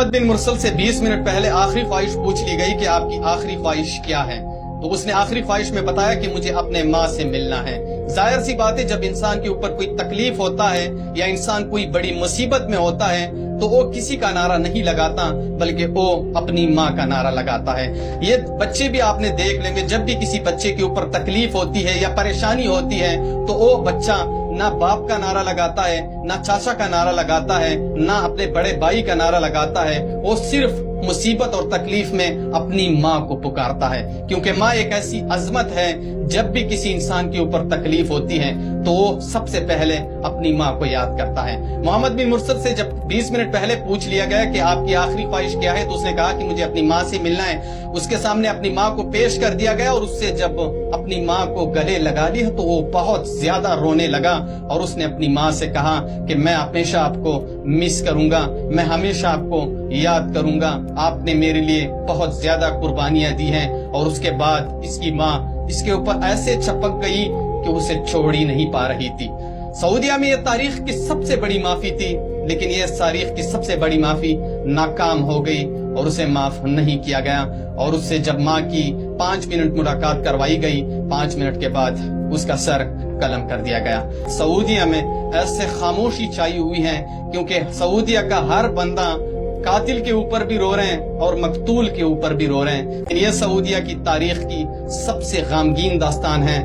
محمد بن مرسل سے 20 منٹ پہلے آخری خواہش پوچھ لی گئی کہ آپ کی آخری خواہش کیا ہے، تو اس نے آخری خواہش میں بتایا کہ مجھے اپنے ماں سے ملنا ہے۔ ظاہر سی بات ہے، جب انسان کے اوپر کوئی تکلیف ہوتا ہے یا انسان کوئی بڑی مصیبت میں ہوتا ہے تو وہ کسی کا نعرہ نہیں لگاتا بلکہ وہ اپنی ماں کا نعرہ لگاتا ہے۔ یہ بچے بھی آپ نے دیکھ لیں گے، جب بھی کسی بچے کے اوپر تکلیف ہوتی ہے یا پریشانی ہوتی ہے تو وہ بچہ نہ باپ کا نعرہ لگاتا ہے، نہ چاچا کا نعرہ لگاتا ہے، نہ اپنے بڑے بھائی کا نعرہ لگاتا ہے، وہ صرف مصیبت اور تکلیف میں اپنی ماں کو پکارتا ہے، کیونکہ ماں ایک ایسی عظمت ہے۔ جب بھی کسی انسان کے اوپر تکلیف ہوتی ہے تو وہ سب سے پہلے اپنی ماں کو یاد کرتا ہے۔ محمد بن مرسل سے جب 20 منٹ پہلے پوچھ لیا گیا کہ آپ کی آخری خواہش کیا ہے تو اس نے کہا کہ مجھے اپنی ماں سے ملنا ہے۔ اس کے سامنے اپنی ماں کو پیش کر دیا گیا اور اس سے جب اپنی ماں کو گلے لگا لیا تو وہ بہت زیادہ رونے لگا اور اس نے اپنی ماں سے کہا کہ میں ہمیشہ آپ کو مس کروں گا، میں ہمیشہ آپ کو یاد کروں گا، آپ نے میرے لیے بہت زیادہ قربانیاں دی ہیں۔ اور اس کے بعد اس کی ماں اس کے اوپر ایسے چپک گئی کہ اسے چھوڑ ہی نہیں پا رہی تھی۔ سعودیہ میں یہ تاریخ کی سب سے بڑی معافی تھی، لیکن یہ تاریخ کی سب سے بڑی معافی ناکام ہو گئی اور اسے معاف نہیں کیا گیا۔ اور اس سے جب ماں کی 5 منٹ ملاقات کروائی گئی، 5 منٹ کے بعد اس کا سر قلم کر دیا گیا۔ سعودیہ میں ایسے خاموشی چھائی ہوئی ہے کیونکہ سعودیہ کا ہر بندہ قاتل کے اوپر بھی رو رہے ہیں اور مقتول کے اوپر بھی رو رہے ہیں۔ یہ سعودیہ کی تاریخ کی سب سے غمگین داستان ہے۔